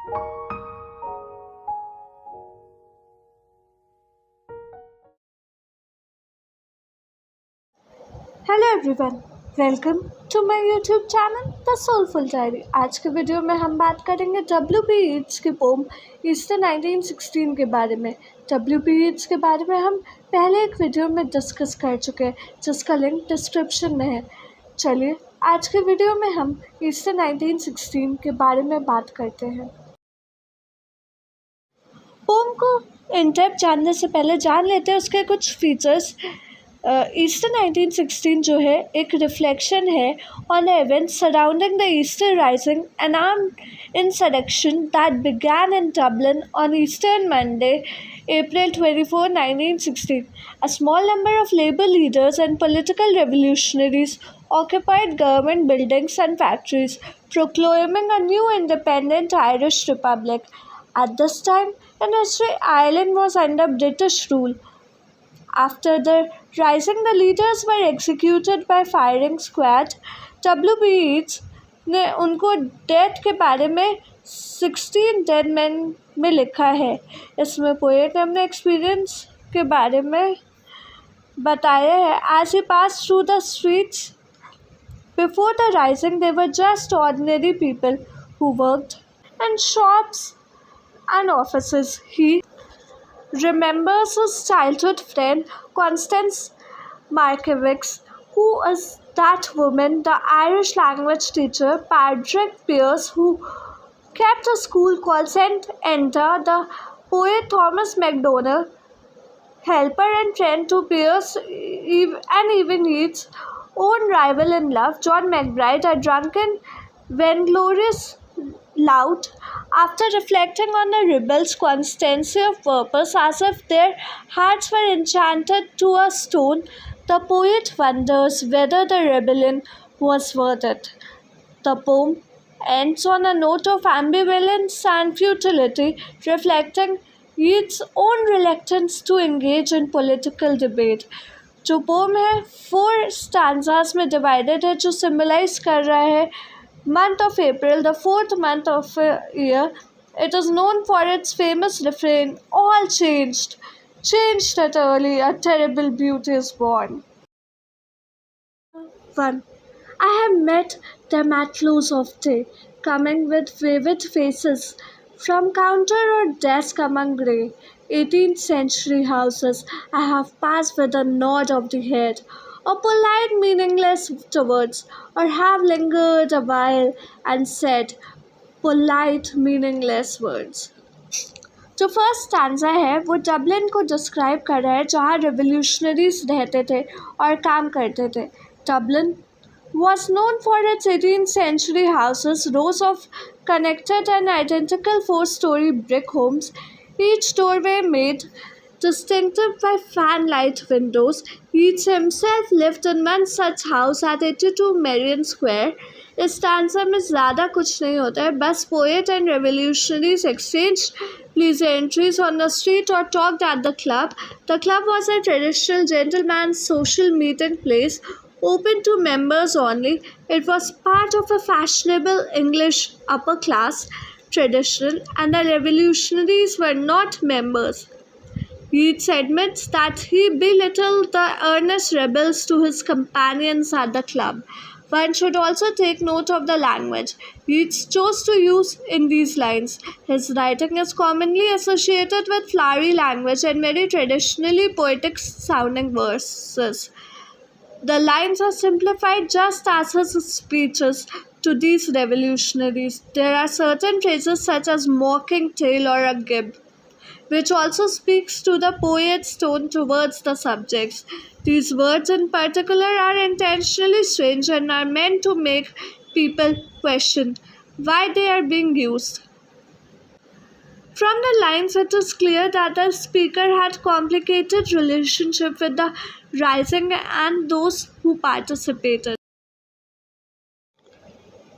Hello everyone, welcome to my YouTube channel the soulful diary. आज के video में हम बात करेंगे W.B. ईट्स की पोम ईस्टर 1916 के बारे में। W.B. ईट्स के बारे में हम पहले एक वीडियो में डिस्कस कर चुके हैं, जिसका लिंक डिस्क्रिप्शन में है। चलिए आज के वीडियो में हम ईस्टर 1916 के बारे में बात करते हैं। पोम को इन डेप्थ जानने से पहले जान लेते हैं उसके कुछ फीचर्स। ईस्टर 1916 जो है एक रिफ्लेक्शन है on the events surrounding the Easter rising, N armed insurrection that began in Dublin on Easter Monday, April 24, 1916. A small number of labor leaders and political revolutionaries occupied government buildings and factories, proclaiming a new independent Irish republic. At this time in history, Ireland was under British rule. After the rising, the leaders were executed by firing squad. W.B. Yeats ने उनको death के बारे में 16 dead man में लिखा है। इसमें poet ने अपने एक्सपीरियंस के बारे में बताया है। As he passed through the streets before the rising, they were just ordinary people who worked in shops and offices. He remembers his childhood friend Constance Markiewicz, who is that woman, the Irish language teacher Patrick Pearce, who kept a school called St. Enda, the poet Thomas MacDonald, helper and friend to Pearce, and even Yeats' own rival in love, John McBride, a drunken, vainglorious lout. After reflecting on the rebels' constancy of purpose, as if their hearts were enchanted to a stone, the poet wonders whether the rebellion was worth it. The poem ends on a note of ambivalence and futility, reflecting Yeats' own reluctance to engage in political debate. जो pome है 4 stanzas में divided है, जो symbolize कर रहा है month of April, the 4th month of a year. It is known for its famous refrain, "All changed, changed at early, a terrible beauty is born." 1. I have met them at close of day, coming with vivid faces, from counter or desk among grey 18th century houses. I have passed with a nod of the head, or polite meaningless words, or have lingered a while and said polite meaningless words. जो first stanza है वो Dublin को describe कर रहा है, जहाँ revolutionaries रहते थे और काम करते थे। Dublin was known for its 18th century houses, rows of connected and identical 4-story brick homes, each doorway made distinctive by fan-light windows. Yeats himself lived in one such house at 82 Marion Square. इस stanza में ज़्यादा कुछ नहीं होता है, बस poet and revolutionaries exchanged pleasantries on the street or talked at the club. The club was a traditional gentleman's social meeting place, open to members only. It was part of a fashionable English upper class tradition, and the revolutionaries were not members. Yeats admits that he belittled the earnest rebels to his companions at the club. One should also take note of the language Yeats chose to use in these lines. His writing is commonly associated with flowery language and very traditionally poetic sounding verses. The lines are simplified just as his speeches to these revolutionaries. There are certain phrases such as mocking tale or a gib, which also speaks to the poet's tone towards the subjects. These words in particular are intentionally strange and are meant to make people question why they are being used. From the lines, it is clear that the speaker had complicated relationship with the rising and those who participated.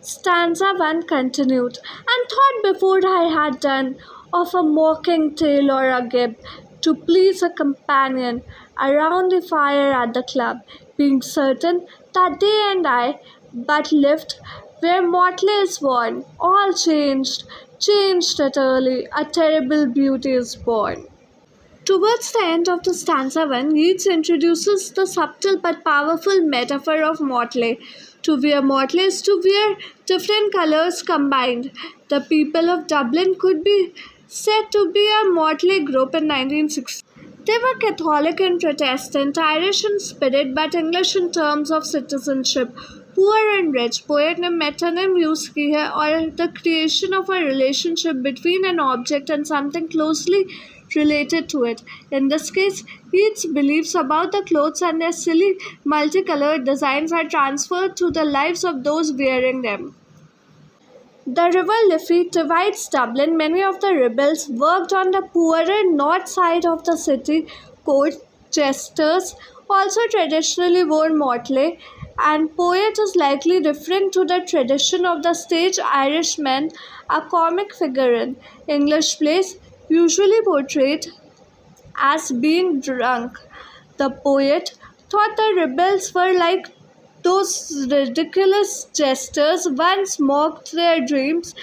Stanza 1 continued, and thought before I had done of a mocking tale or a gib, to please a companion around the fire at the club, being certain that they and I but lived where motley is worn, all changed, changed utterly, a terrible beauty is born. Towards the end of the stanza 1, Yeats introduces the subtle but powerful metaphor of motley. To wear motley is to wear different colors combined. The people of Dublin could be said to be a motley group in 1960. They were Catholic and Protestant, Irish in spirit but English in terms of citizenship, poor and rich. Poet ने मेटोनिम use की है और the creation of a relationship between an object and something closely related to it. In this case, Yeats' beliefs about the clothes and their silly multicolored designs are transferred to the lives of those wearing them. The River Liffey divides Dublin. Many of the rebels worked on the poorer north side of the city. Court jesters also traditionally wore motley, and poet is likely referring to the tradition of the stage Irishman, a comic figure in English plays, usually portrayed as being drunk. The poet thought the rebels were like those ridiculous jesters once mocked their dreams.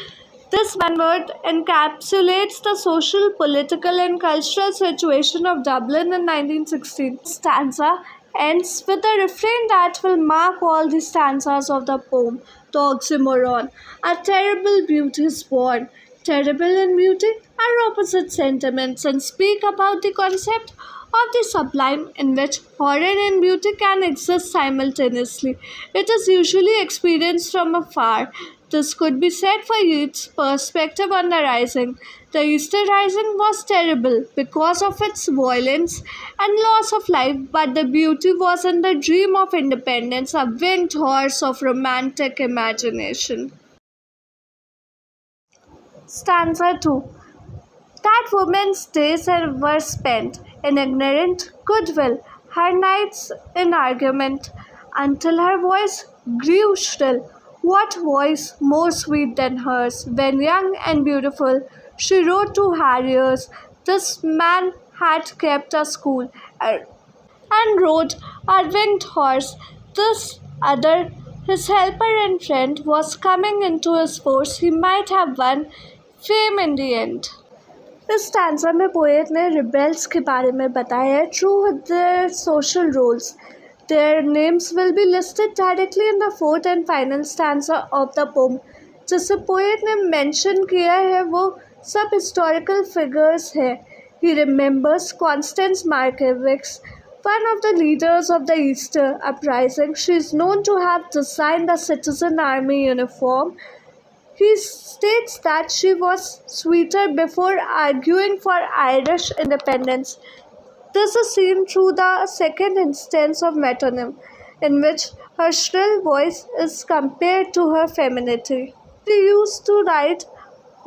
This one word encapsulates the social, political, and cultural situation of Dublin in 1916. Stanza ends with a refrain that will mark all the stanzas of the poem, the oxymoron. A terrible beauty is born. Terrible and beauty are opposite sentiments and speak about the concept of the sublime in which horror and beauty can exist simultaneously. It is usually experienced from afar. This could be said for Yeats' perspective on the Rising. The Easter Rising was terrible because of its violence and loss of life, but the beauty was in the dream of independence, a winged horse of romantic imagination. Stanza 2. That woman's days were spent in ignorant goodwill, her nights in argument, until her voice grew shrill. What voice more sweet than hers? When young and beautiful, she wrote to harriers. This man had kept a school and rode a winged horse. This other, his helper and friend, was coming into his force. He might have won fame in the end. इस stanza में poet ने rebels के बारे में बताया है through their social roles. Their names will be listed directly in the fourth and final stanza of the poem. जिसे poet ने मेंशन किया है वो सब हिस्टोरिकल फिगर्स है. He remembers Constance Markievicz, one of the leaders of the Easter uprising. She is known to have designed the citizen army uniform. He states that she was sweeter before arguing for Irish independence. This is seen through the second instance of metronym, in which her shrill voice is compared to her femininity. She used to ride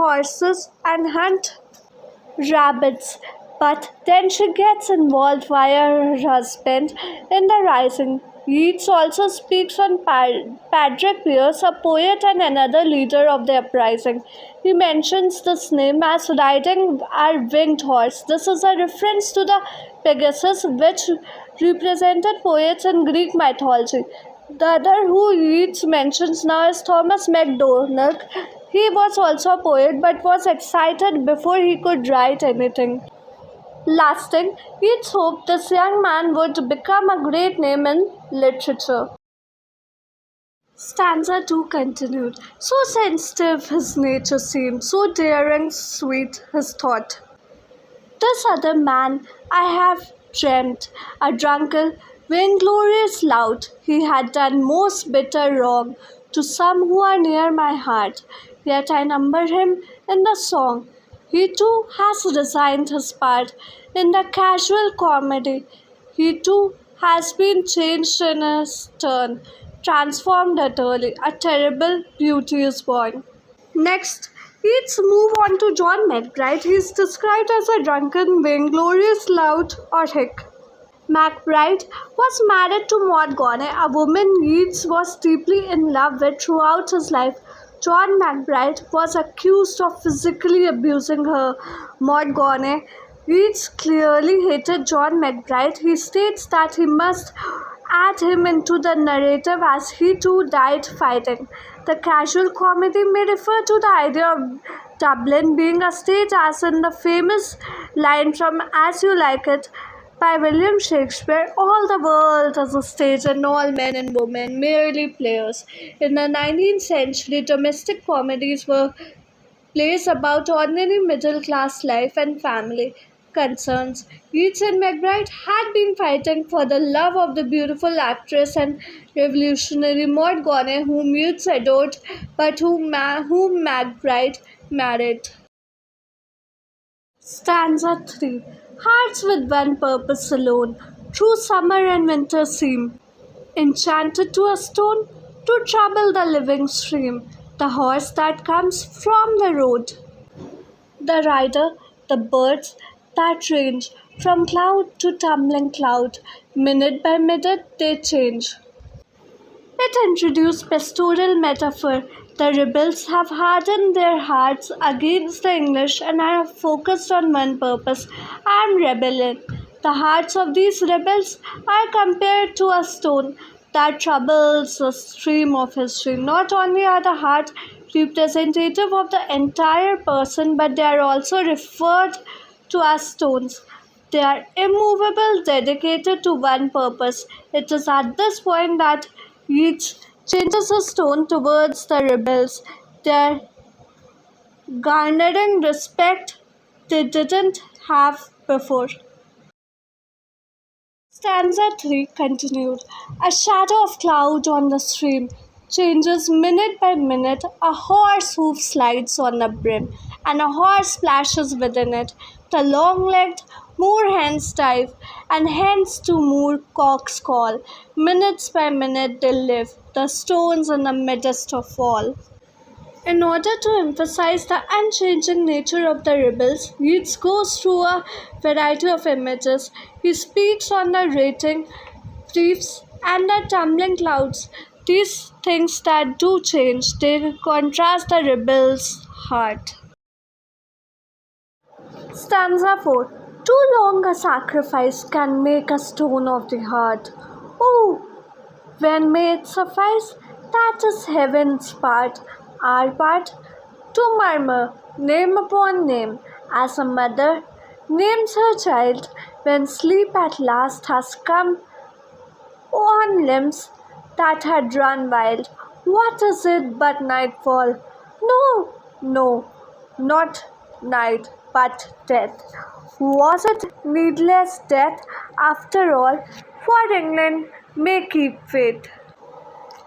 horses and hunt rabbits, but then she gets involved via her husband in the Rising. Yeats also speaks on Patrick Pearse, a poet and another leader of the uprising. He mentions this name as riding our winged horse. This is a reference to the Pegasus, which represented poets in Greek mythology. The other who Yeats mentions now is Thomas MacDonagh. He was also a poet but was excited before he could write anything. Lasting, Yeats hoped this young man would become a great name in literature. Stanza 2 continued. So sensitive his nature seemed, so daring, sweet his thought. This other man I have dreamt, a drunken, vainglorious lout. He had done most bitter wrong to some who are near my heart, yet I number him in the song. He too has resigned his part in the casual comedy. He too has been changed in his turn, transformed utterly. A terrible beauty is born. Next, let's move on to John McBride. He is described as a drunken, vainglorious lout or hick. McBride was married to Maud Gonne, a woman Yeats was deeply in love with throughout his life. John McBride was accused of physically abusing her. Maud Gonne, Yeats clearly hated John McBride. He states that he must add him into the narrative as he too died fighting. The casual comedy may refer to the idea of Dublin being a stage, as in the famous line from As You Like It by William Shakespeare, all the world is a stage and all men and women merely players. In the 19th century, domestic comedies were plays about ordinary middle class life and family concerns. Yeats and McBride had been fighting for the love of the beautiful actress and revolutionary Maud Gonne, whom Yeats adored but whom McBride married. Stanza 3. Hearts with one purpose alone, through summer and winter seem enchanted to a stone, to trouble the living stream, the horse that comes from the road, the rider, the birds that range from cloud to tumbling cloud, minute by minute they change. It introduced pastoral metaphor. The rebels have hardened their hearts against the English and are focused on one purpose: armed rebellion. The hearts of these rebels are compared to a stone that troubles the stream of history. Not only are the hearts representative of the entire person, but they are also referred to as stones. They are immovable, dedicated to one purpose. It is at this point that each changes his tone towards the rebels. They are garnering respect they didn't have before. Stanza 3 continued. A shadow of cloud on the stream changes minute by minute. A horse hoof slides on the brim, and a horse splashes within it. The long-legged moor hens dive, and hence to moor cocks call. Minutes by minute they live, the stones in the midst of all. In order to emphasize the unchanging nature of the rebels, Yeats goes through a variety of images. He speaks on the raging reefs and the tumbling clouds. These things that do change, they contrast the rebel's heart. Stanza 4. Too long a sacrifice can make a stone of the heart. Oh, when may it suffice? That is heaven's part. Our part to murmur name upon name, as a mother names her child when sleep at last has come on limbs that had run wild. What is it but nightfall? No, no, not night, but death. Was it needless death after all? For England may keep faith.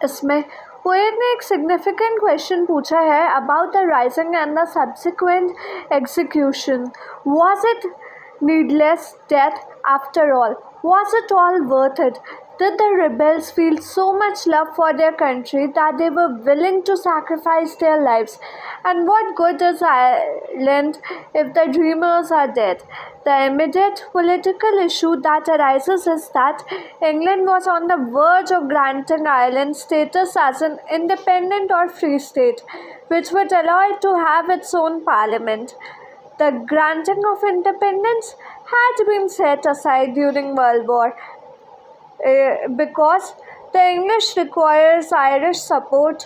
इसमें poet ने एक significant question पूछा है about the rising and the subsequent execution. Was it needless death after all? Was it all worth it? Did the rebels feel so much love for their country that they were willing to sacrifice their lives? And what good is Ireland if the dreamers are dead? The immediate political issue that arises is that England was on the verge of granting Ireland status as an independent or free state, which would allow it to have its own parliament. The granting of independence had been set aside during World War because the English requires Irish support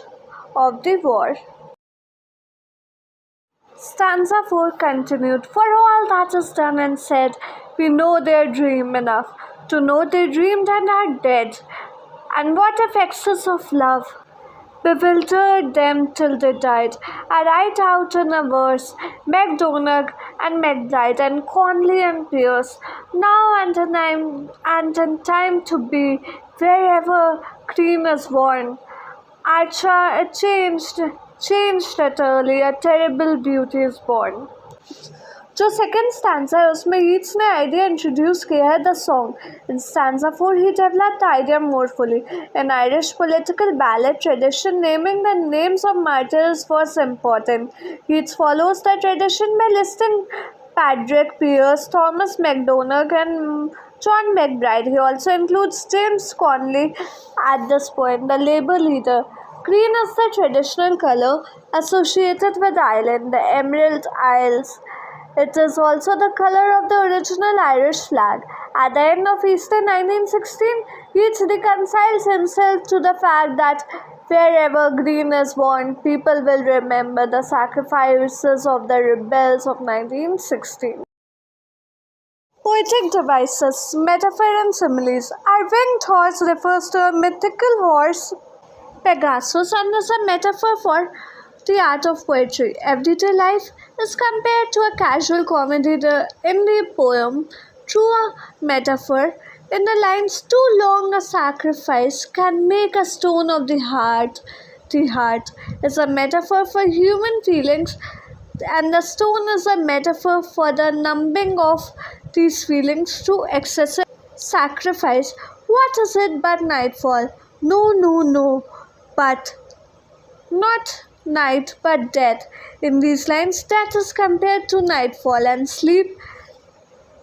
of the war. Stanza 4 continued. For all that is done and said, we know their dream enough to know they dreamed and are dead. And what if excess of love bewildered them till they died? I write out in a verse MacDonagh and McBride and Conley and Pierce, now and in time to be, wherever cream is worn. I changed it early, a terrible beauty is born. जो second stanza है उसमें Yeats ने idea introduce किया है the song. In stanza 4 he developed the idea more fully. In Irish political ballad tradition, naming the names of martyrs was important. Yeats follows the tradition by listing Patrick Pearse, Thomas MacDonagh and John McBride. He also includes James Conley at this point, the Labour leader. Green is the traditional color associated with Ireland, the Emerald Isles. It is also the color of the original Irish flag. At the end of Easter 1916, Yeats reconciles himself to the fact that Wherever green is born, people will remember the sacrifices of the rebels of 1916. Poetic devices, metaphor and similes. Our winged horse refers to a mythical horse, Pegasus, and is a metaphor for the art of poetry. Everyday life is compared to a casual comedy in the poem through a metaphor. In the lines, too long a sacrifice can make a stone of the heart. The heart is a metaphor for human feelings, and the stone is a metaphor for the numbing of these feelings through excessive sacrifice. What is it but nightfall? No, no, no, but not night but death. In these lines, death is compared to nightfall and sleep,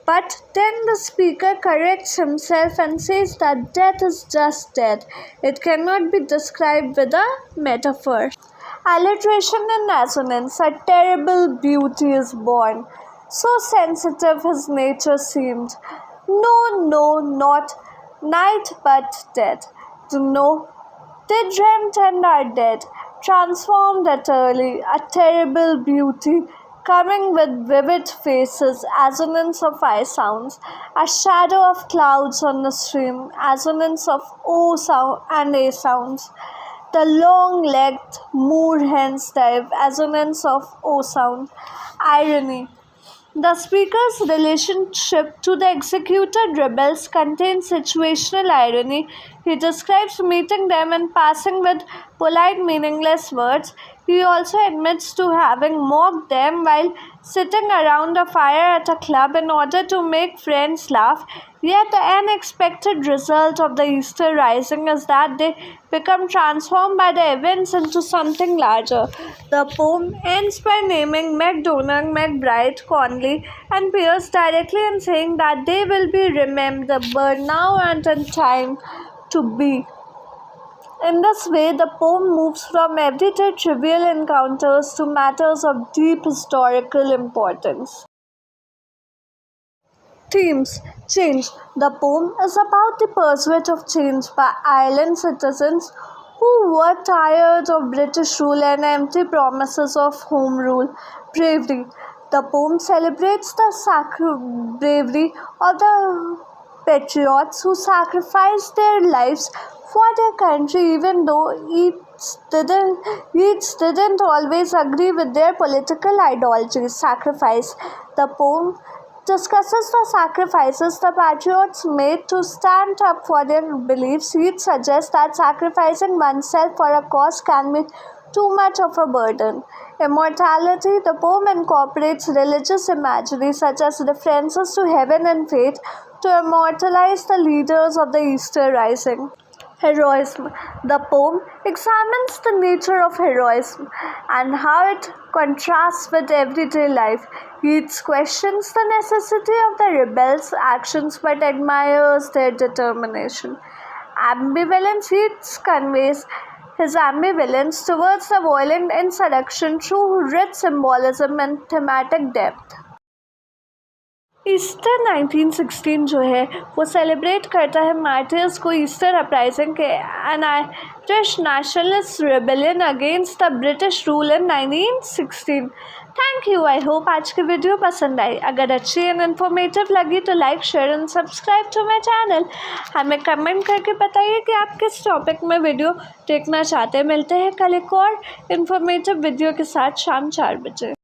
but then the speaker corrects himself and says that death is just death. It cannot be described with a metaphor. Alliteration and assonance. A terrible beauty is born. So sensitive his nature seemed. No, no, not night but death. To know they dreamt and are dead, transformed utterly, a terrible beauty, coming with vivid faces, assonance of I sounds, a shadow of clouds on the stream, assonance of O sound and A sounds. The long-legged moor hens dive, assonance of O sound. Irony. The speaker's relationship to the executed rebels contains situational irony. He describes meeting them and passing with polite, meaningless words. He also admits to having mocked them while sitting around a fire at a club in order to make friends laugh. Yet the unexpected result of the Easter Rising is that they become transformed by the events into something larger. The poem ends by naming MacDonagh, McBride, Conley, and Pierce directly and saying that they will be remembered now and in time to be. In this way, the poem moves from everyday trivial encounters to matters of deep historical importance. Themes. Change. The poem is about the pursuit of change by Ireland citizens who were tired of British rule and empty promises of home rule. Bravery. The poem celebrates the bravery of the patriots who sacrificed their lives for their country, even though Yeats didn't always agree with their political ideologies. Sacrifice. The poem discusses the sacrifices the patriots made to stand up for their beliefs. Yeats suggests that sacrificing oneself for a cause can be too much of a burden. Immortality. The poem incorporates religious imagery such as references to heaven and fate to immortalize the leaders of the Easter Rising. Heroism. The poem examines the nature of heroism and how it contrasts with everyday life. Yeats questions the necessity of the rebels' actions but admires their determination. Ambivalence. Yeats conveys his ambivalence towards the violent insurrection through rich symbolism and thematic depth. Easter 1916 जो है वो celebrate करता है martyrs को Easter uprising के N Irish nationalist rebellion against the British rule in 1916. Thank you. I hope आज की video पसंद आई. अगर अच्छी एंड इन्फॉर्मेटिव लगी तो like, share and subscribe to my channel. हमें कमेंट करके बताइए कि आप किस टॉपिक में वीडियो देखना चाहते हैं. मिलते हैं कल एक और इन्फॉर्मेटिव वीडियो के साथ शाम 4 बजे.